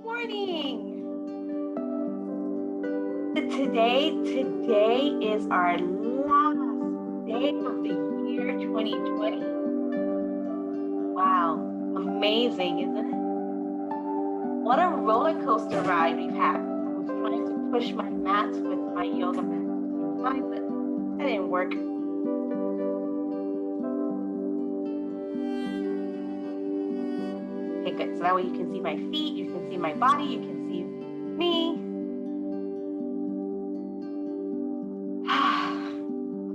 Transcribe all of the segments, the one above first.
Morning. Today is our last day of the year 2020. Wow, amazing, isn't it? What a roller coaster ride we've had. I was trying to push my mat with my yoga mat at the time, but that didn't work. Okay, good. So that way you can see my feet, you can see my body, you can see me.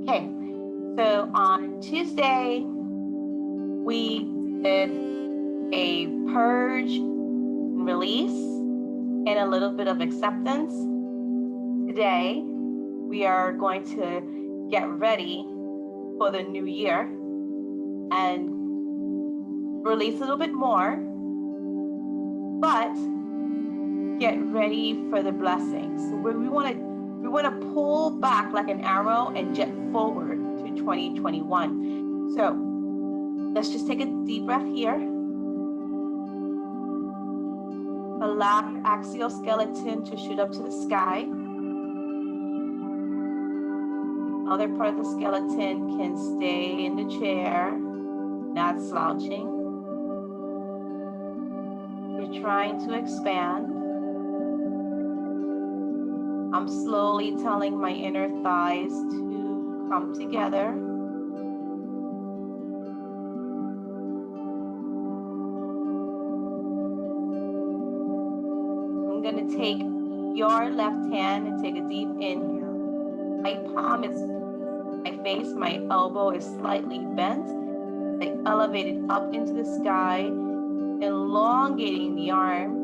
Okay, so on Tuesday, we did a purge and release and a little bit of acceptance. Today, we are going to get ready for the new year and release a little bit more, but get ready for the blessings. So we want to pull back like an arrow and jet forward to 2021. So let's just take a deep breath here. Allow your axial skeleton to shoot up to the sky. The other part of the skeleton can stay in the chair, not slouching. You're trying to expand. I'm slowly telling my inner thighs to come together. I'm going to take your left hand and take a deep inhale. My palm is my face, my elbow is slightly bent. I elevate it up into the sky, elongating the arm.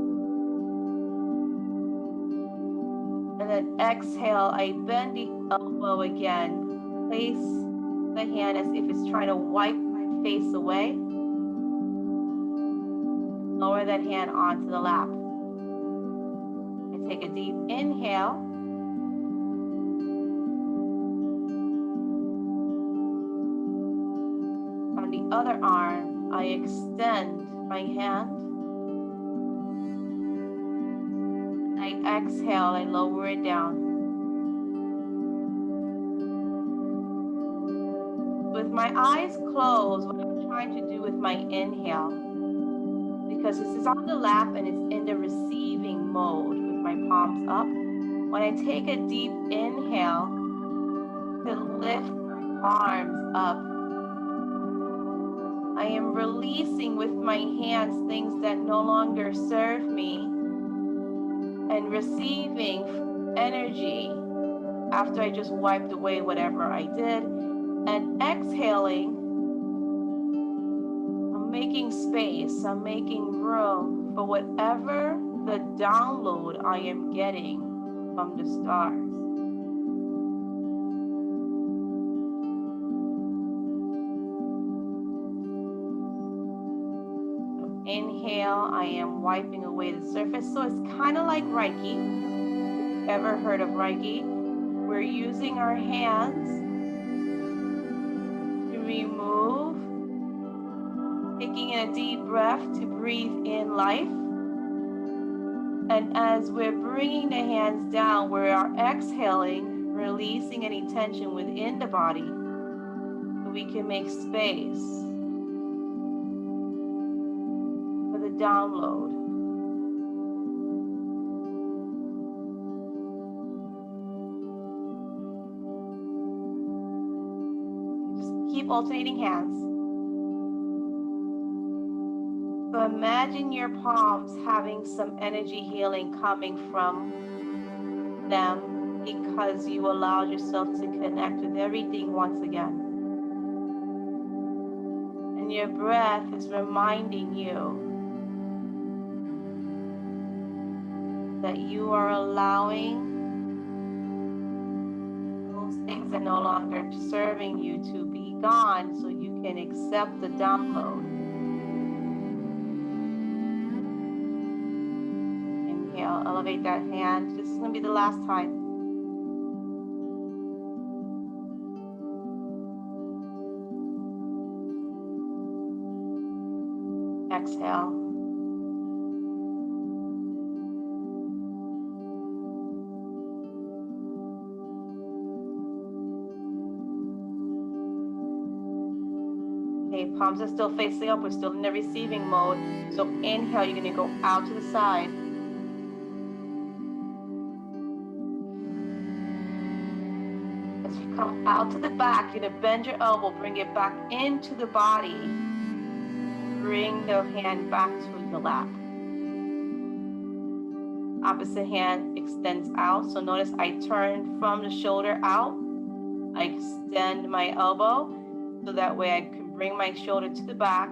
And then exhale, I bend the elbow again. Place the hand as if it's trying to wipe my face away. Lower that hand onto the lap. I take a deep inhale. On the other arm, I extend my hand. I exhale, I lower it down. With my eyes closed, what I'm trying to do with my inhale, because this is on the lap and it's in the receiving mode with my palms up. When I take a deep inhale to lift my arms up, I am releasing with my hands things that no longer serve me and receiving energy after I just wiped away whatever I did, and exhaling, I'm making space, I'm making room for whatever the download I am getting from the stars. Inhale, I am wiping away the surface. So it's kind of like Reiki. If you've ever heard of Reiki, we're using our hands to remove, taking in a deep breath to breathe in life. And as we're bringing the hands down, we are exhaling, releasing any tension within the body so we can make space download. Just keep alternating hands. So imagine your palms having some energy healing coming from them because you allowed yourself to connect with everything once again. And your breath is reminding you that you are allowing those things that no longer serving you to be gone so you can accept the download. Inhale, elevate that hand. This is going to be the last time. Exhale. Okay, palms are still facing up. We're still in the receiving mode. So inhale, you're gonna go out to the side. As you come out to the back, you're gonna bend your elbow, bring it back into the body. Bring the hand back to the lap. Opposite hand extends out. So notice I turn from the shoulder out. I extend my elbow so that way I can bring my shoulder to the back.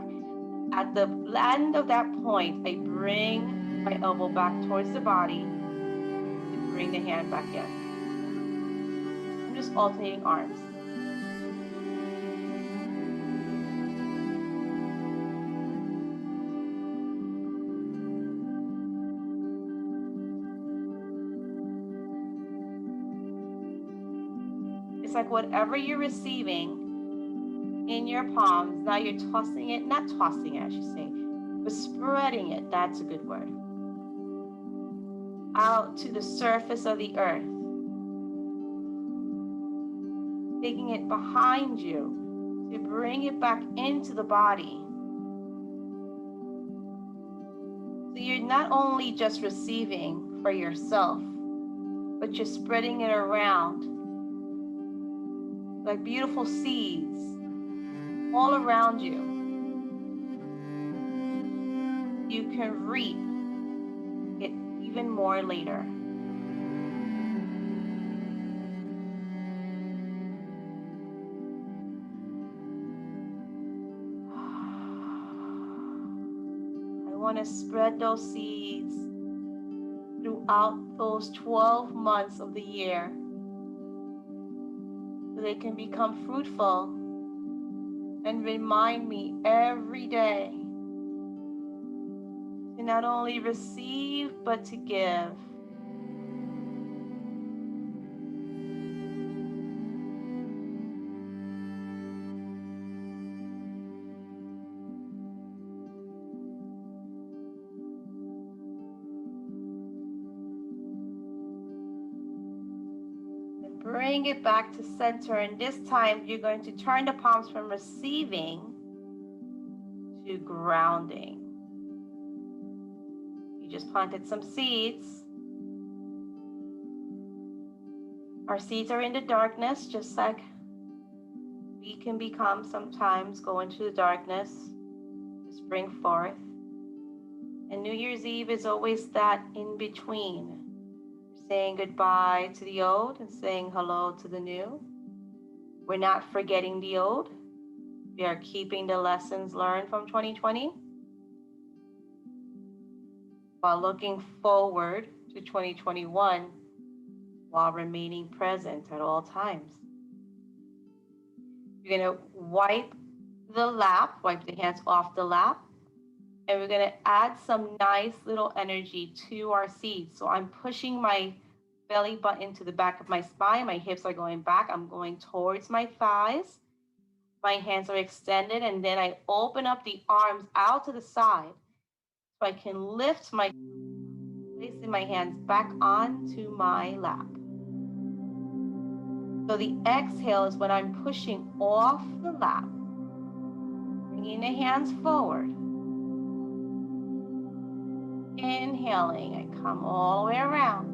At the end of that point, I bring my elbow back towards the body and bring the hand back in. I'm just alternating arms. It's like whatever you're receiving in your palms, now you're tossing it, not tossing it, I should say, but spreading it, that's a good word, out to the surface of the earth. Taking it behind you to bring it back into the body. So you're not only just receiving for yourself, but you're spreading it around like beautiful seeds all around you. You can reap it even more later. I want to spread those seeds throughout those 12 months of the year so they can become fruitful and remind me every day to not only receive but to give. Bring it back to center, and this time you're going to turn the palms from receiving to grounding. You just planted some seeds. Our seeds are in the darkness, just like we can become sometimes, go into the darkness to spring forth. And New Year's Eve is always that in between. Saying goodbye to the old and saying hello to the new. We're not forgetting the old. We are keeping the lessons learned from 2020 while looking forward to 2021 while remaining present at all times. You're going to wipe the hands off the lap, and we're going to add some nice little energy to our seeds. So I'm pushing my belly button to the back of my spine. My hips are going back. I'm going towards my thighs. My hands are extended, and then I open up the arms out to the side so I can lift my, placing my hands back onto my lap. So the exhale is when I'm pushing off the lap, bringing the hands forward. Inhaling, I come all the way around.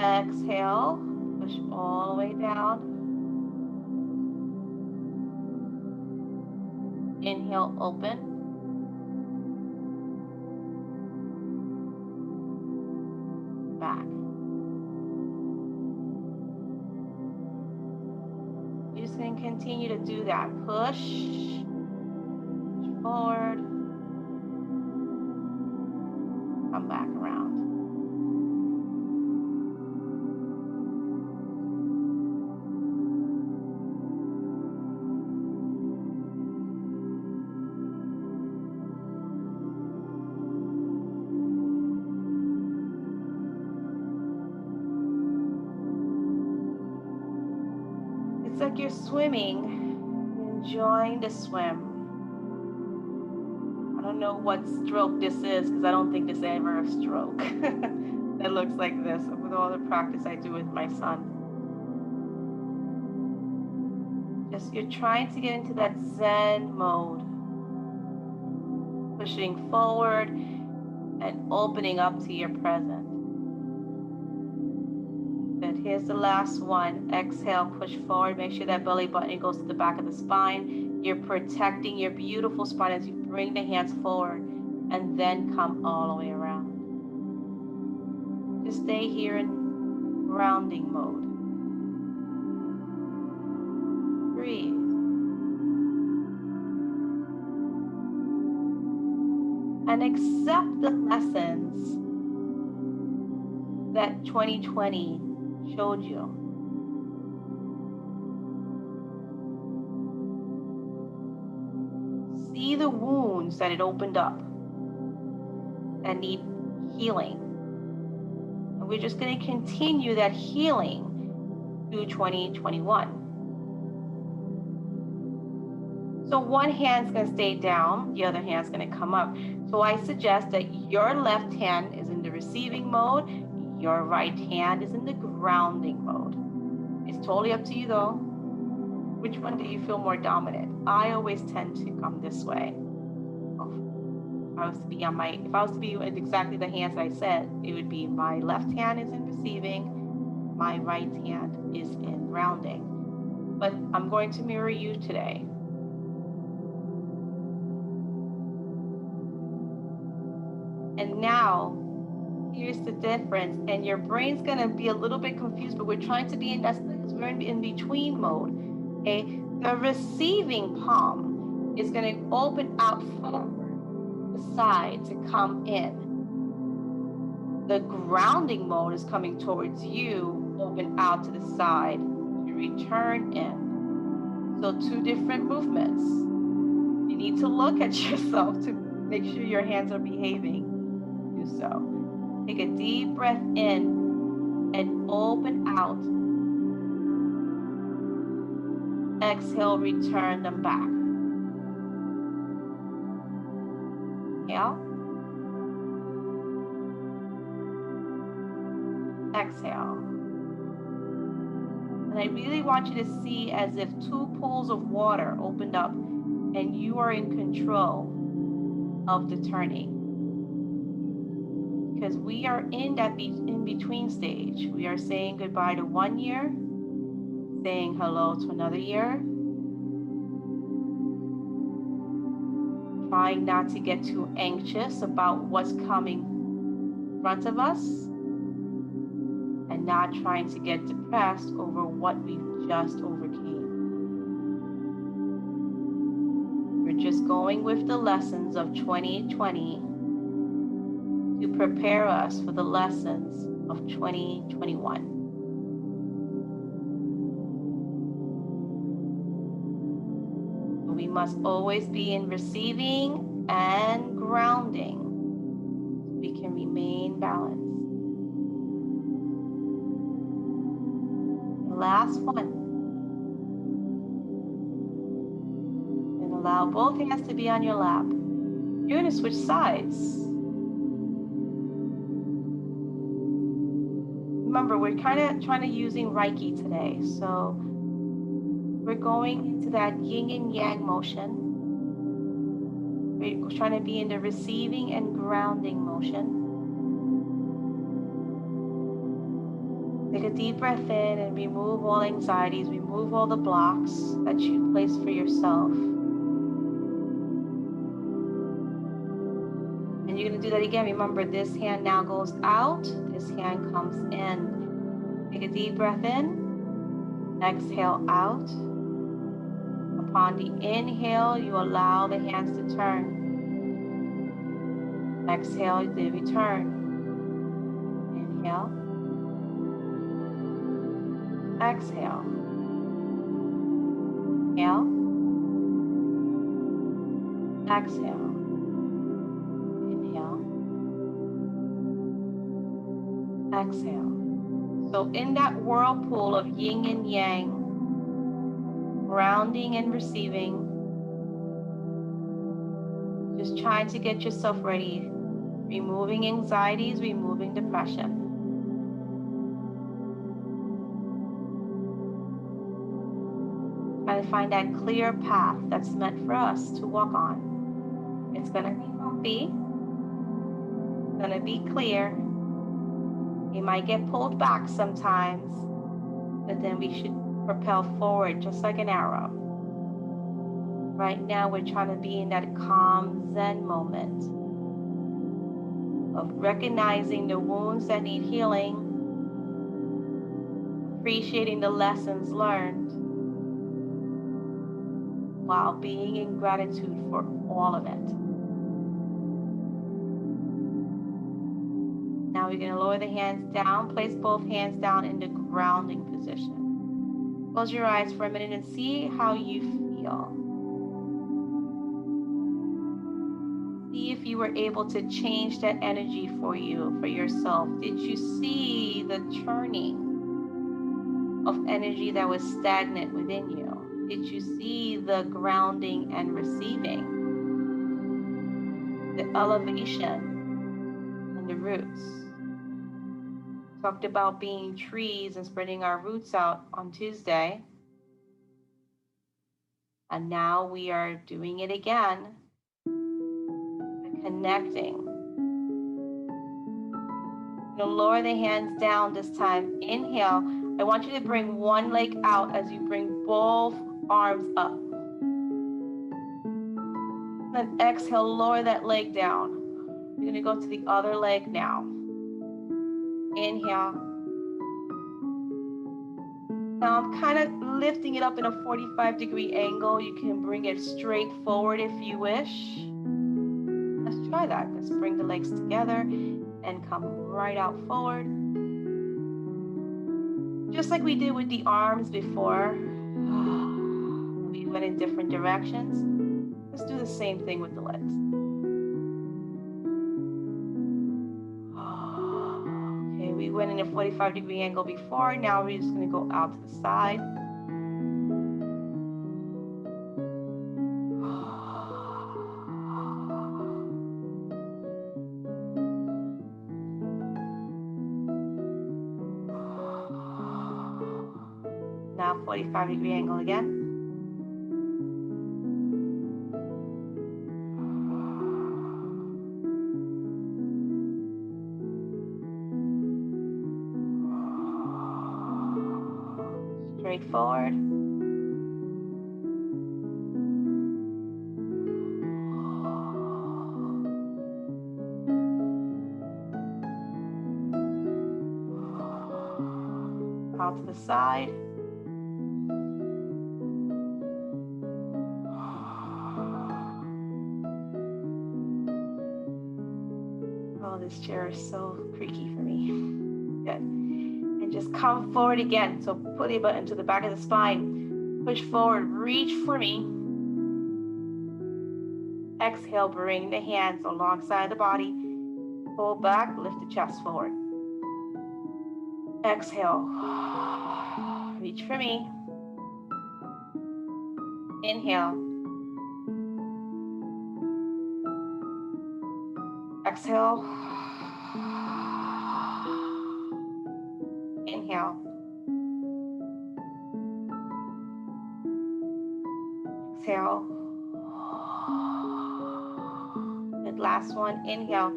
Exhale, push all the way down. Inhale, open. Back. You're just going to continue to do that. Push forward, come back around. It's like you're swimming, enjoying the swim. I don't know what stroke this is because I don't think this is ever a stroke. that looks like this with all the practice I do with my son. Just you're trying to get into that Zen mode, pushing forward and opening up to your present. Good. Here's the last one. Exhale, push forward. Make sure that belly button goes to the back of the spine. You're protecting your beautiful spine as you bring the hands forward and then come all the way around. Just stay here in grounding mode. Breathe. And accept the lessons that 2020 showed you. See the wounds that it opened up that need healing. And we're just going to continue that healing through 2021. So one hand's going to stay down, the other hand's going to come up. So I suggest that your left hand is in the receiving mode, your right hand is in the grounding mode. It's totally up to you though. Which one do you feel more dominant? I always tend to come this way. If I was to be in exactly the hands I said, it would be my left hand is in receiving, my right hand is in grounding. But I'm going to mirror you today. And now, here's the difference. And your brain's gonna be a little bit confused, but we're trying to be we're in between mode. Okay, the receiving palm is gonna open out forward, the side to come in. The grounding mode is coming towards you, open out to the side to return in. So two different movements. You need to look at yourself to make sure your hands are behaving. Do so. Take a deep breath in and open out. Exhale, return them back. Inhale. Exhale. And I really want you to see as if two pools of water opened up and you are in control of the turning. Because we are in that in-between stage. We are saying goodbye to 1 year, saying hello to another year, trying not to get too anxious about what's coming in front of us, and not trying to get depressed over what we've just overcame. We're just going with the lessons of 2020 to prepare us for the lessons of 2021. We must always be in receiving and grounding so we can remain balanced. The last one. And allow both hands to be on your lap. You're going to switch sides. Remember, we're kind of trying to using Reiki today. So we're going into that yin and yang motion. We're trying to be in the receiving and grounding motion. Take a deep breath in and remove all anxieties, remove all the blocks that you place for yourself. And you're going to do that again. Remember, this hand now goes out, this hand comes in. Take a deep breath in, exhale out. Upon the inhale, you allow the hands to turn. Exhale, they return. Inhale. Exhale. Inhale. Exhale. Inhale. Exhale. So in that whirlpool of yin and yang, grounding and receiving, just trying to get yourself ready, removing anxieties, removing depression. to find that clear path that's meant for us to walk on. It's going to be bumpy. It's going to be clear. You might get pulled back sometimes, but then we should propel forward just like an arrow. Right now, we're trying to be in that calm Zen moment of recognizing the wounds that need healing, appreciating the lessons learned, while being in gratitude for all of it. Now we're going to lower the hands down, place both hands down in the grounding position. Close your eyes for a minute and see how you feel. See if you were able to change that energy for you, for yourself. Did you see the turning of energy that was stagnant within you? Did you see the grounding and receiving? The elevation and the roots. Talked about being trees and spreading our roots out on Tuesday. And now we are doing it again. Connecting. You'll lower the hands down this time. Inhale. I want you to bring one leg out as you bring both arms up. Then exhale, lower that leg down. You're going to go to the other leg now. Inhale. Now I'm kind of lifting it up in a 45-degree angle. You can bring it straight forward if you wish. Let's try that. Let's bring the legs together and come right out forward. Just like we did with the arms before. We went in different directions. Let's do the same thing with the legs. Okay, we went in a 45-degree angle before. Now we're just going to go out to the side. Now 45-degree angle again. Straight forward. Out to the side. Oh, this chair is so creaky for me. Good. And just come forward again. So put your butt into the back of the spine. Push forward, reach for me. Exhale, bring the hands alongside the body. Pull back, lift the chest forward. Exhale. Reach for me. Inhale. Exhale. Inhale. Exhale. And last one, inhale.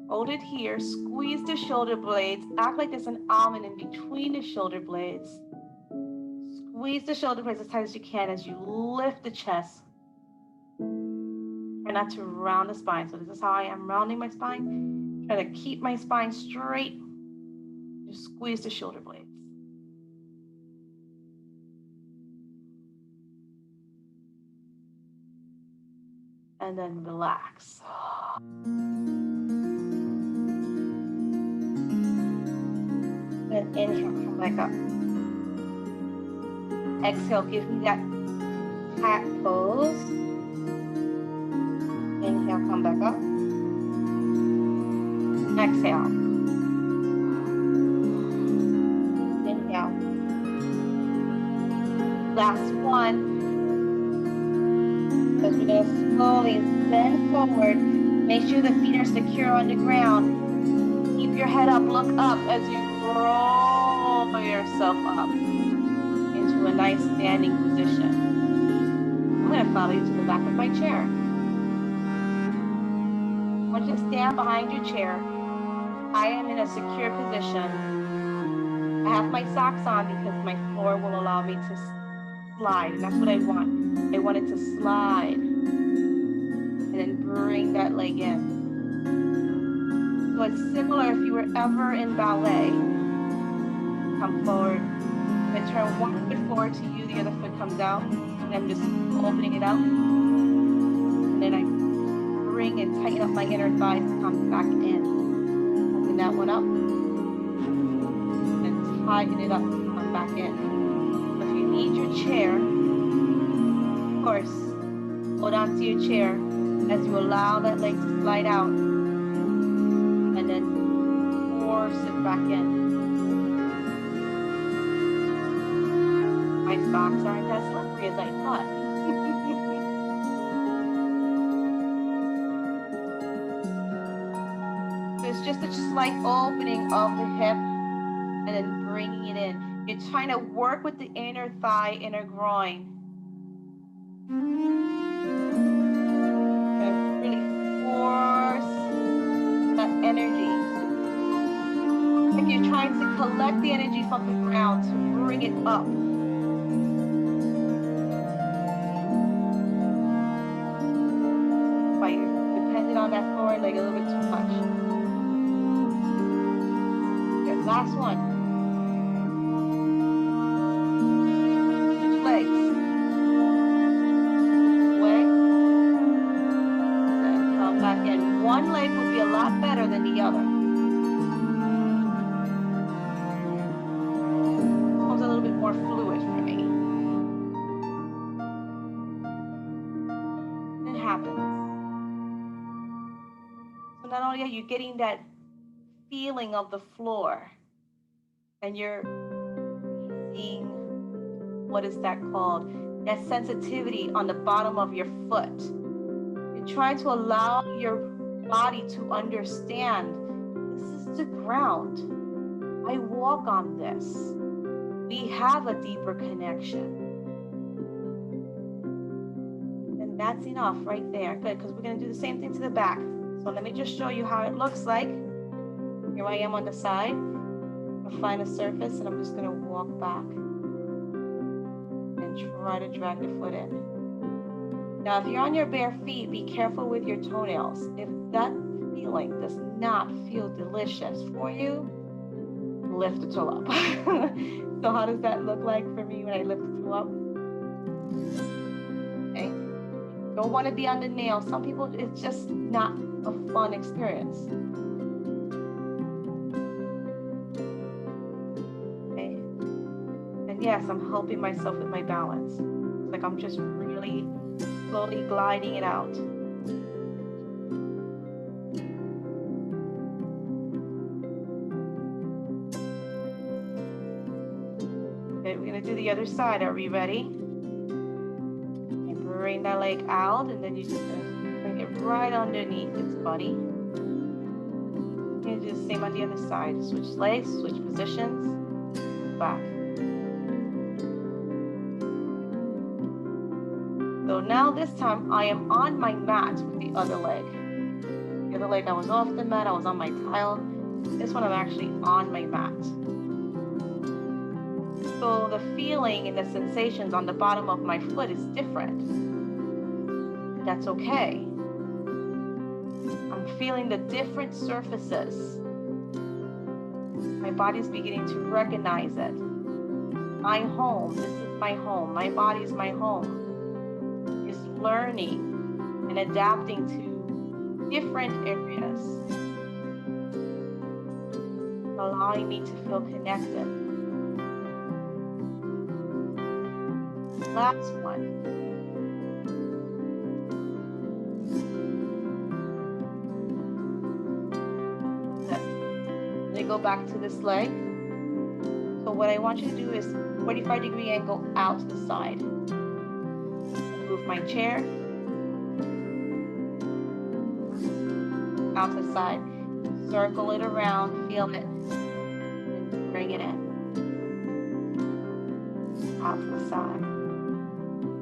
Hold it here, squeeze the shoulder blades, act like there's an almond in between the shoulder blades. Squeeze the shoulder blades as tight as you can as you lift the chest. Try not to round the spine. So this is how I am rounding my spine. Try to keep my spine straight. Just squeeze the shoulder blades. And then relax. Then inhale, come back up. Exhale, give me that cat pose. Inhale, come back up. Exhale. Inhale. Last one. So we're going to slowly bend forward. Make sure the feet are secure on the ground. Keep your head up, look up as you roll pull yourself up into a nice standing position. I'm going to follow you to the back of my chair. I want you to stand behind your chair. I am in a secure position. I have my socks on because my floor will allow me to slide, and that's what I want. I want it to slide, and then bring that leg in. So it's similar if you were ever in ballet. Come forward. I turn one foot forward to you, the other foot comes out, and I'm just opening it up. And then I bring and tighten up my inner thighs to come back in. Open that one up. And then tighten it up to come back in. If you need your chair, of course, hold on to your chair as you allow that leg to slide out. And then force it back in. My socks aren't as slippery as I thought. So it's just a slight opening of the hip and then bringing it in. You're trying to work with the inner thigh, inner groin. And really force that energy. Like you're trying to collect the energy from the ground to bring it up. On that forward leg a little bit too much. Good. Last one. Switch legs. Way. Then come back in. One leg would be a lot better than the other. This one's a little bit more fluid for me. It happens. Not only are you getting that feeling of the floor, and you're seeing, what is that called? That sensitivity on the bottom of your foot. You're trying to allow your body to understand, this is the ground. I walk on this. We have a deeper connection. And that's enough right there. Good, because we're going to do the same thing to the back. So let me just show you how it looks like. Here I am on the side. I'll find a surface and I'm just going to walk back and try to drag the foot in. Now, if you're on your bare feet, be careful with your toenails. If that feeling does not feel delicious for you, lift the toe up. So how does that look like for me when I lift the toe up? Okay. Don't want to be on the nail. Some people, it's just not a fun experience. Okay. And yes, I'm helping myself with my balance. It's like I'm just really slowly gliding it out. Okay, we're gonna do the other side. Are we ready? And bring that leg out, and then you just bring it right underneath its body. And do the same on the other side. Switch legs, switch positions, back. So now this time I am on my mat with the other leg. The other leg I was off the mat, I was on my tile. This one I'm actually on my mat. So the feeling and the sensations on the bottom of my foot is different. That's okay. I'm feeling the different surfaces. My body's beginning to recognize it. My home, this is my home. My body's my home. Is learning and adapting to different areas, allowing me to feel connected. Last one. Go back to this leg. So what I want you to do is 45-degree angle out to the side. Move my chair out to the side. Circle it around, feel it, and bring it in. Out to the side.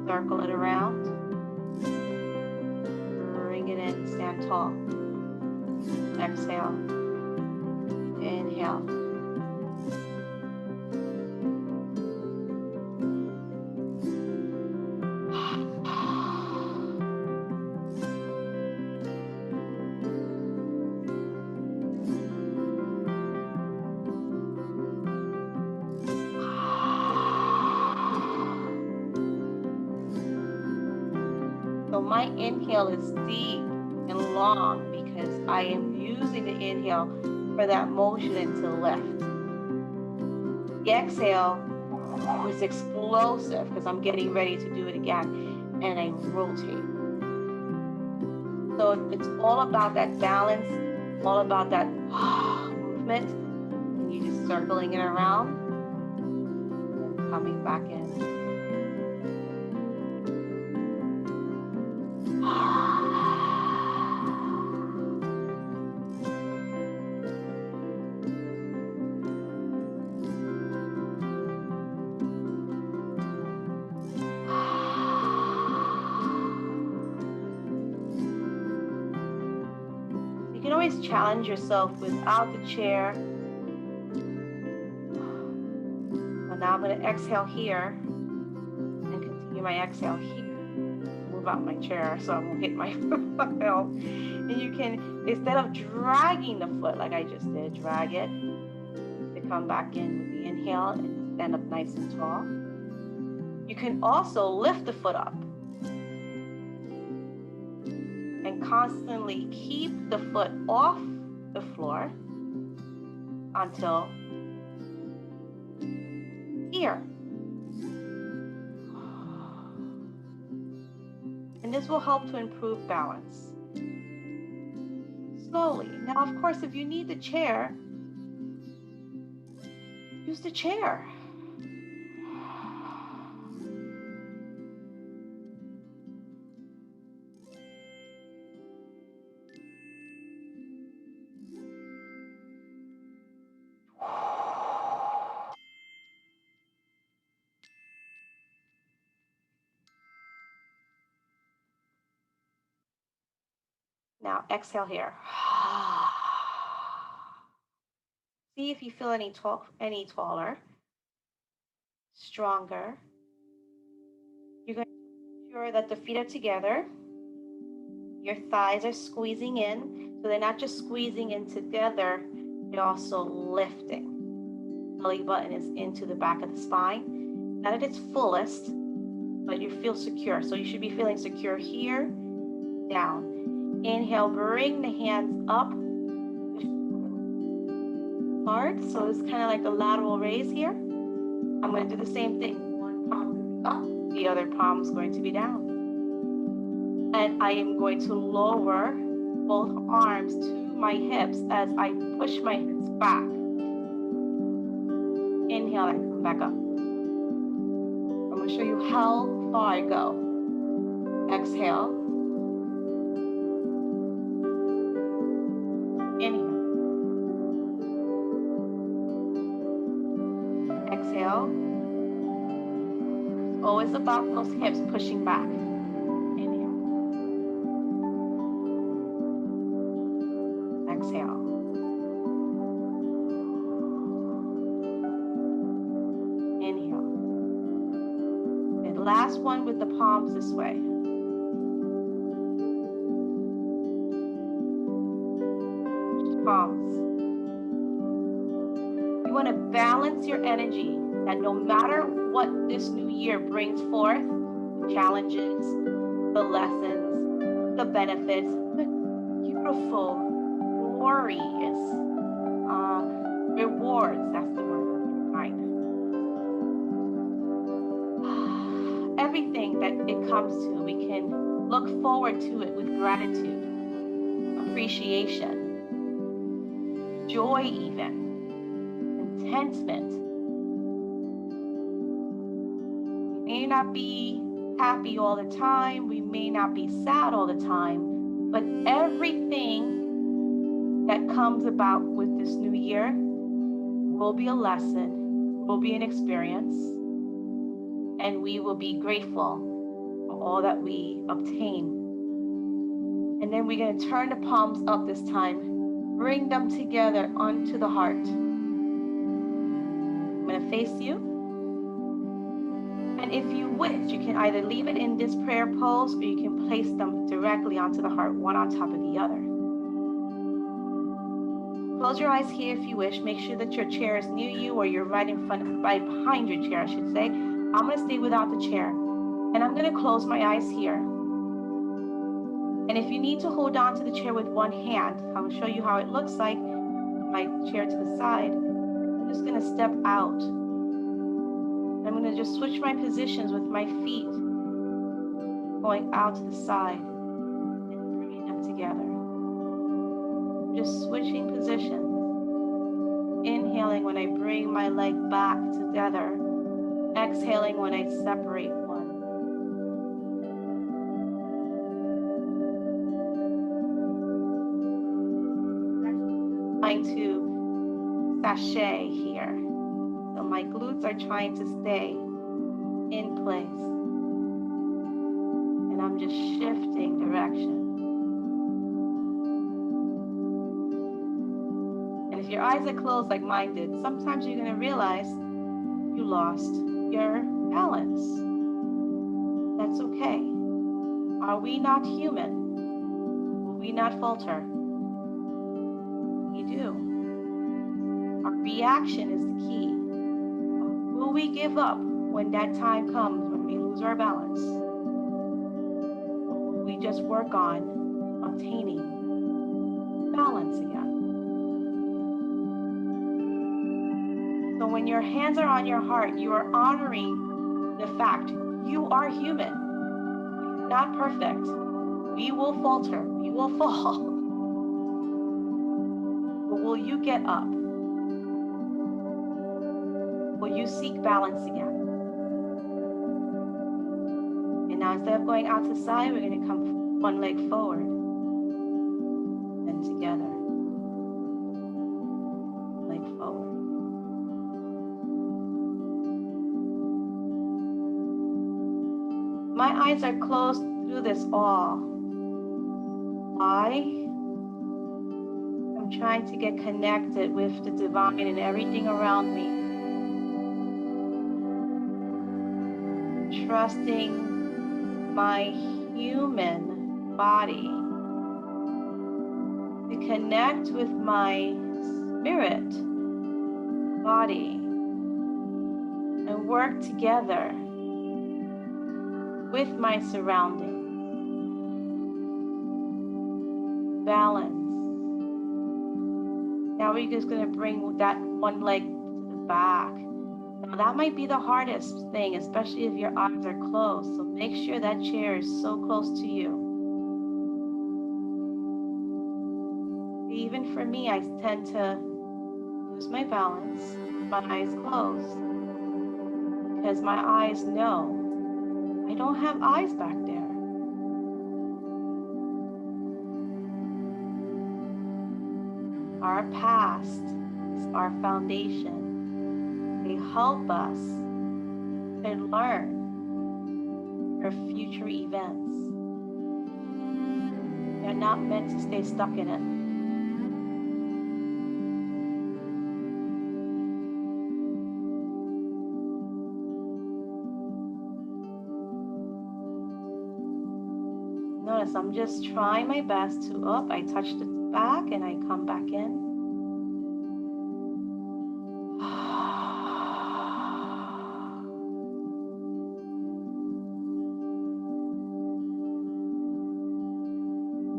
Circle it around. Bring it in, stand tall. Exhale. Inhale. So my inhale is deep and long because I am using the inhale for that motion into lift. The exhale was explosive because I'm getting ready to do it again, and I rotate. So it's all about that balance, all about that movement, and you're just circling it around and coming back in. You can always challenge yourself without the chair. So now I'm going to exhale here and continue my exhale here. Move out my chair so I won't hit my foot. And you can, instead of dragging the foot like I just did, drag it to come back in with the inhale and stand up nice and tall. You can also lift the foot up and constantly keep the foot off the floor until here. And this will help to improve balance. Slowly. Now, of course, if you need the chair, use the chair. Now, exhale here. See if you feel any taller, stronger. You're going to make sure that the feet are together. Your thighs are squeezing in, so they're not just squeezing in together, they're also lifting. Belly button is into the back of the spine. Not at its fullest, but you feel secure. So you should be feeling secure here, down. Inhale, bring the hands up hard. So it's kind of like a lateral raise here. I'm going to do the same thing. One palm up, the other palm is going to be down. And I am going to lower both arms to my hips as I push my hips back. Inhale and come back up. I'm going to show you how far I go. Exhale. Inhale. Exhale. It's always about those hips pushing back. Inhale. Exhale. Inhale. And last one with the palms this way. Palms. You want to balance your energy that no matter what this new year brings forth, the challenges, the lessons, the benefits, the beautiful, glorious rewards, that's the word, right? Everything that it comes to, we can look forward to it with gratitude, appreciation, joy even, contentment. We may not be happy all the time, we may not be sad all the time, but everything that comes about with this new year will be a lesson, will be an experience, and we will be grateful for all that we obtain. And then we're going to turn the palms up this time. Bring them together onto the heart. I'm going to face you. And if you wish, you can either leave it in this prayer pose or you can place them directly onto the heart, one on top of the other. Close your eyes here if you wish. Make sure that your chair is near you or you're right behind your chair, I should say. I'm going to stay without the chair. And I'm going to close my eyes here. And if you need to hold on to the chair with one hand, I'll show you how it looks like. My chair to the side. I'm just going to step out. I'm going to just switch my positions with my feet going out to the side and bringing them together. Just switching positions. Inhaling when I bring my leg back together. Exhaling when I separate one. Trying to sashay here. So my glutes are trying to stay in place. And I'm just shifting direction. And if your eyes are closed like mine did, sometimes you're going to realize you lost your balance. That's okay. Are we not human? Will we not falter? We do. Our reaction is the key. Will we give up when that time comes when we lose our balance? Or will we just work on obtaining balance again? So when your hands are on your heart, you are honoring the fact you are human. You're not perfect. We will falter. We will fall. But will you get up? Will you seek balance again? And now instead of going out to the side, we're going to come one leg forward and together. Leg forward. My eyes are closed through this all. Why? I'm trying to get connected with the divine and everything around me. Trusting my human body to connect with my spirit body and work together with my surroundings. Balance. Now we're just going to bring that one leg to the back. Now that might be the hardest thing, especially if your eyes are closed. So make sure that chair is so close to you. Even for me, I tend to lose my balance with my eyes closed because my eyes know I don't have eyes back there. Our past is our foundation. They help us to learn for future events. They're not meant to stay stuck in it. Notice I'm just trying my best to I touch the back and I come back in.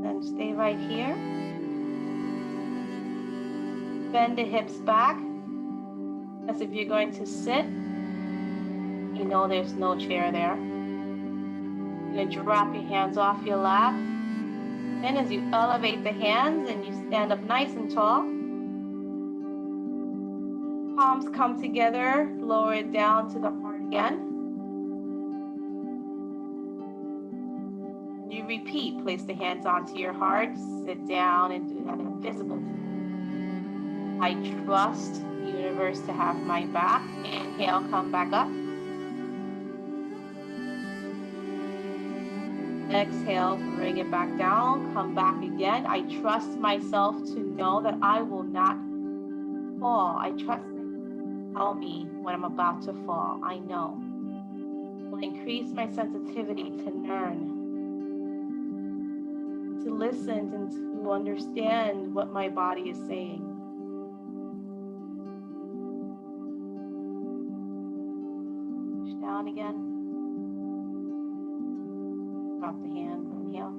Then stay right here. Bend the hips back as if you're going to sit. You know there's no chair there. You're going to drop your hands off your lap. Then as you elevate the hands and you stand up nice and tall, palms come together, lower it down to the heart again. And you repeat, place the hands onto your heart, sit down and do that invisible. I trust the universe to have my back. Inhale, come back up. Exhale, bring it back down, come back again. I trust myself to know that I will not fall. I trust myself to tell me when I'm about to fall. I know. Will increase my sensitivity to learn, to listen, and to understand what my body is saying. Push down again. Drop the hand, inhale.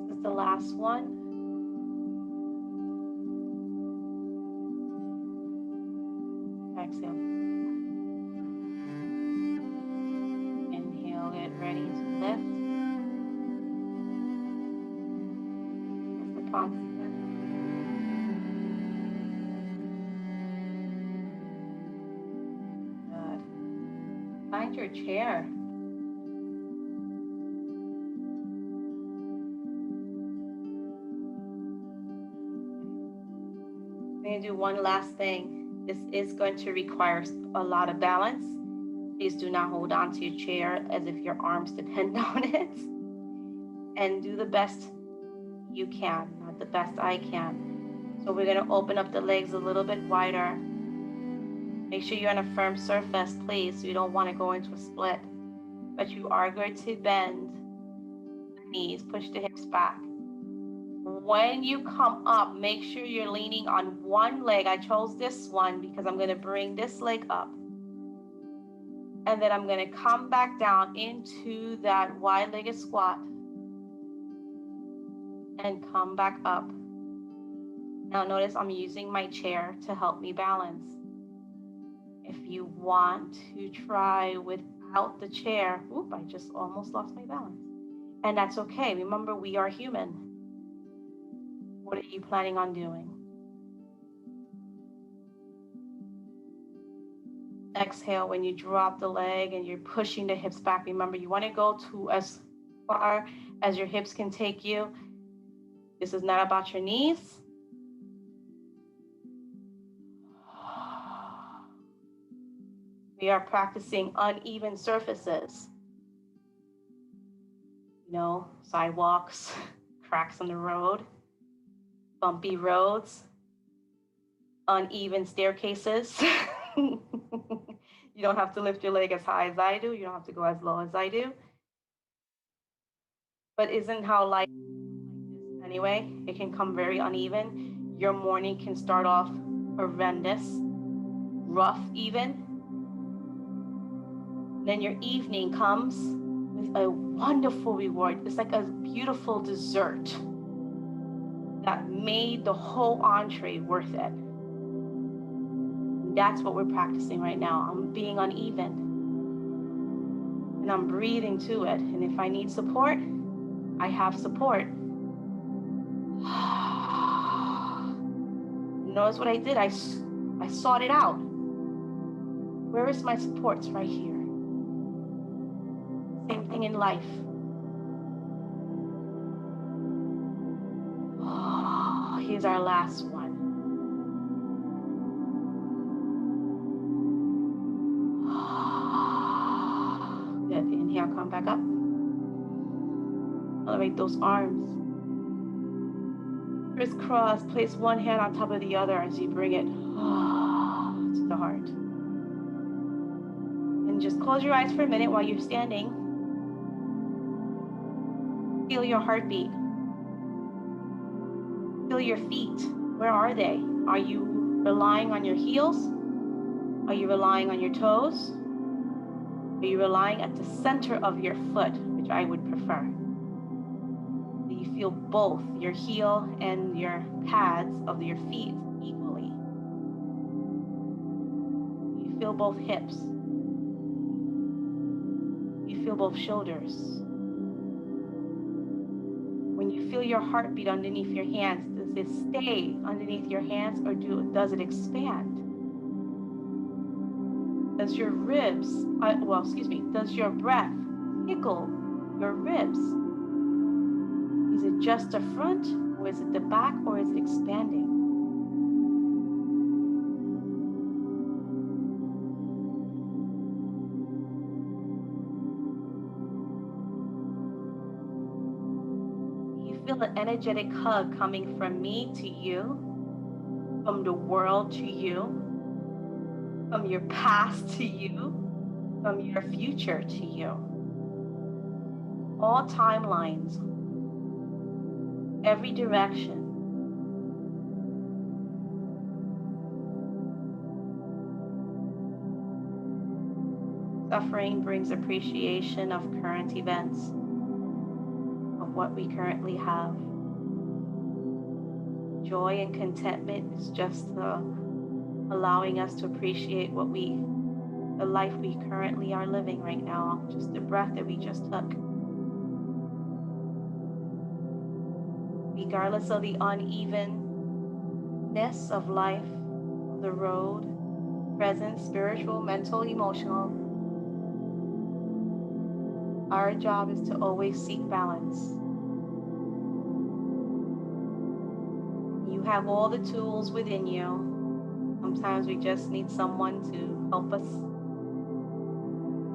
This is the last one. Exhale. Inhale, get ready to lift. Press the palms together. Good. Find your chair. I'm going to do one last thing. This is going to require a lot of balance. Please do not hold on to your chair as if your arms depend on it. And do the best you can, not the best I can. So we're going to open up the legs a little bit wider. Make sure you're on a firm surface, please, so you don't want to go into a split. But you are going to bend the knees, push the hips back. When you come up, make sure you're leaning on one leg. I chose this one because I'm going to bring this leg up. And then I'm going to come back down into that wide-legged squat. And come back up. Now notice I'm using my chair to help me balance. If you want to try without the chair, I just almost lost my balance. And that's okay. Remember, we are human. What are you planning on doing? Exhale when you drop the leg and you're pushing the hips back. Remember, you want to go to as far as your hips can take you. This is not about your knees. We are practicing uneven surfaces. Sidewalks, cracks on the road, bumpy roads, uneven staircases. You don't have to lift your leg as high as I do. You don't have to go as low as I do. But isn't how life is anyway? It can come very uneven. Your morning can start off horrendous, rough even. Then your evening comes with a wonderful reward. It's like a beautiful dessert that made the whole entree worth it. And that's what we're practicing right now. I'm being uneven. And I'm breathing to it. And if I need support, I have support. Notice what I did. I sought it out. Where is my supports? Right here. Same thing in life. Here's our last one. Good. Inhale, come back up. Elevate those arms. Crisscross. Place one hand on top of the other as you bring it to the heart. And just close your eyes for a minute while you're standing. Feel your heartbeat. Feel your feet. Where are they? Are you relying on your heels? Are you relying on your toes? Are you relying at the center of your foot, which I would prefer? Do you feel both your heel and your pads of your feet equally? Do you feel both hips? Do you feel both shoulders? When you feel your heartbeat underneath your hands, does it stay underneath your hands or does it expand? Does your ribs, does your breath tickle your ribs? Is it just the front or is it the back or is it expanding? an energetic hug coming from me to you, from the world to you, from your past to you, from your future to you. All timelines, every direction. Suffering brings appreciation of current events, of what we currently have. Joy and contentment is just allowing us to appreciate the life we currently are living right now, just the breath that we just took. Regardless of the unevenness of life, of the road, present, spiritual, mental, emotional, our job is to always seek balance. You have all the tools within you. Sometimes we just need someone to help us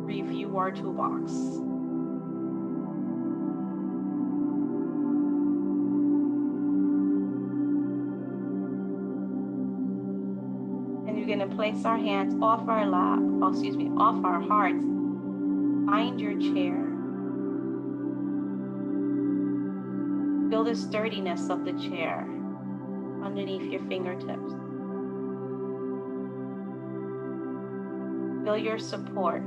review our toolbox. And you're going to place our hands off our off our hearts. Find your chair. Feel the sturdiness of the chair underneath your fingertips. Feel your support.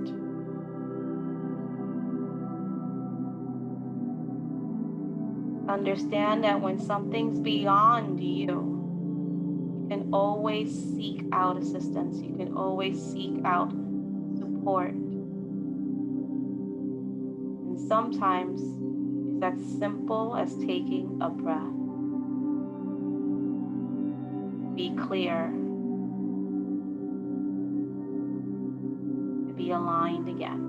Understand that when something's beyond you, you can always seek out assistance. You can always seek out support. And sometimes it's as simple as taking a breath. Be clear. To be aligned again.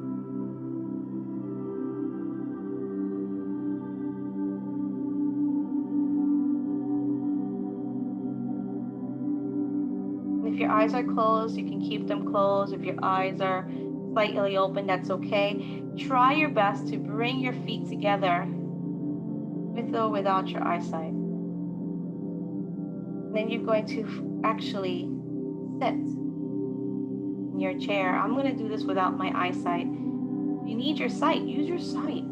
If your eyes are closed, you can keep them closed. If your eyes are slightly open, that's okay. Try your best to bring your feet together with or without your eyesight. And then you're going to actually sit in your chair. I'm going to do this without my eyesight. If you need your sight, use your sight.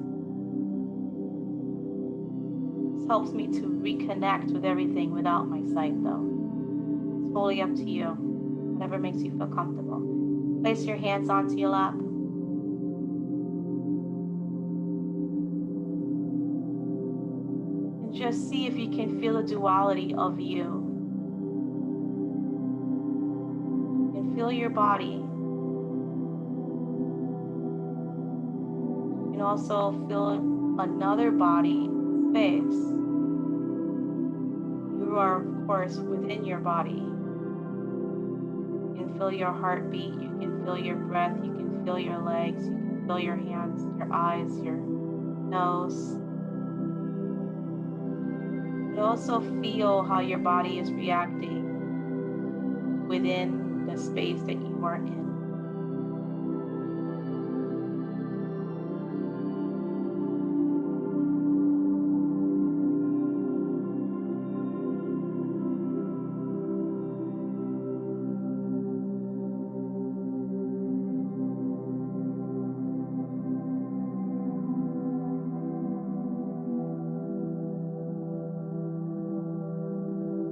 This helps me to reconnect with everything without my sight, though. It's totally up to you. Whatever makes you feel comfortable. Place your hands onto your lap. And just see if you can feel the duality of you. You can feel your body. You can also feel another body space. You are, of course, within your body. You can feel your heartbeat, you can feel your breath, you can feel your legs, you can feel your hands, your eyes, your nose. But also feel how your body is reacting within the space that you are in.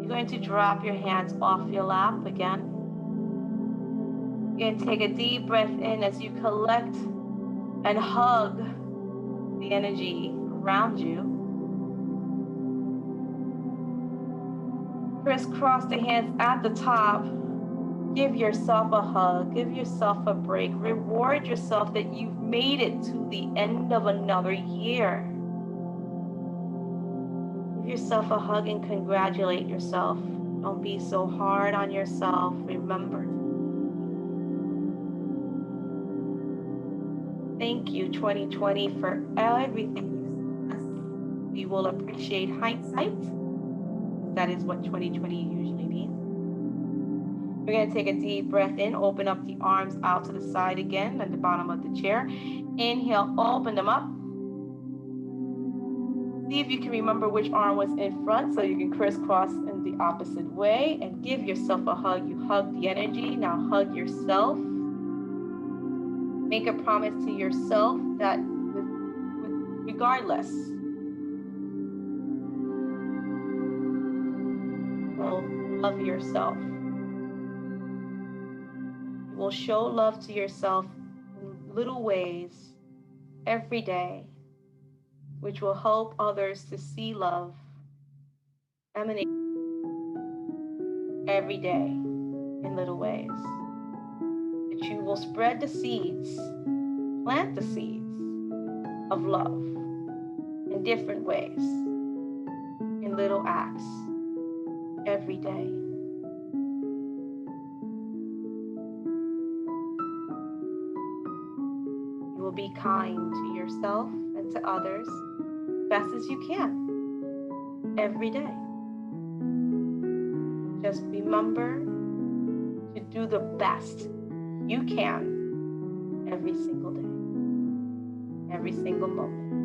You're going to drop your hands off your lap again. You're going to take a deep breath in as you collect and hug the energy around you. Crisscross the hands at the top. Give yourself a hug. Give yourself a break. Reward yourself that you've made it to the end of another year. Give yourself a hug and congratulate yourself. Don't be so hard on yourself. Remember. Thank you, 2020, for everything you've seen us. We will appreciate hindsight. That is what 2020 usually means. We're going to take a deep breath in. Open up the arms out to the side again at the bottom of the chair. Inhale, open them up. See if you can remember which arm was in front so you can crisscross in the opposite way and give yourself a hug. You hug the energy, now hug yourself. Make a promise to yourself that regardless, you will love yourself. You will show love to yourself in little ways every day, which will help others to see love emanate every day in little ways. That you will spread the seeds, plant the seeds of love in different ways, in little acts every day. You will be kind to yourself and to others best as you can every day. Just remember to do the best you can every single day, every single moment.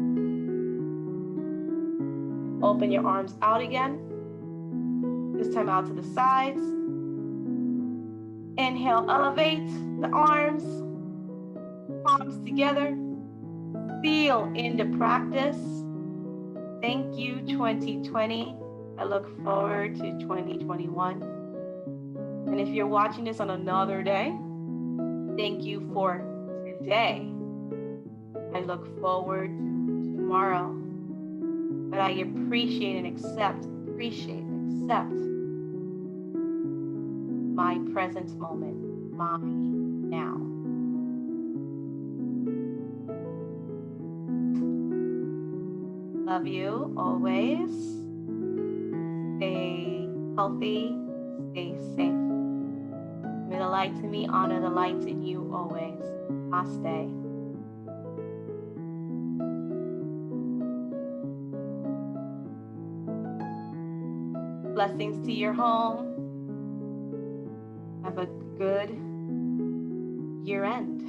Open your arms out again. This time out to the sides. Inhale, elevate the arms, palms together. Feel into practice. Thank you, 2020. I look forward to 2021. And if you're watching this on another day, thank you for today. I look forward to tomorrow. But I appreciate and accept my present moment, my now. Love you always. Stay healthy, stay safe. May the light to me honor the light in you always. Namaste. Blessings to your home. Have a good year end.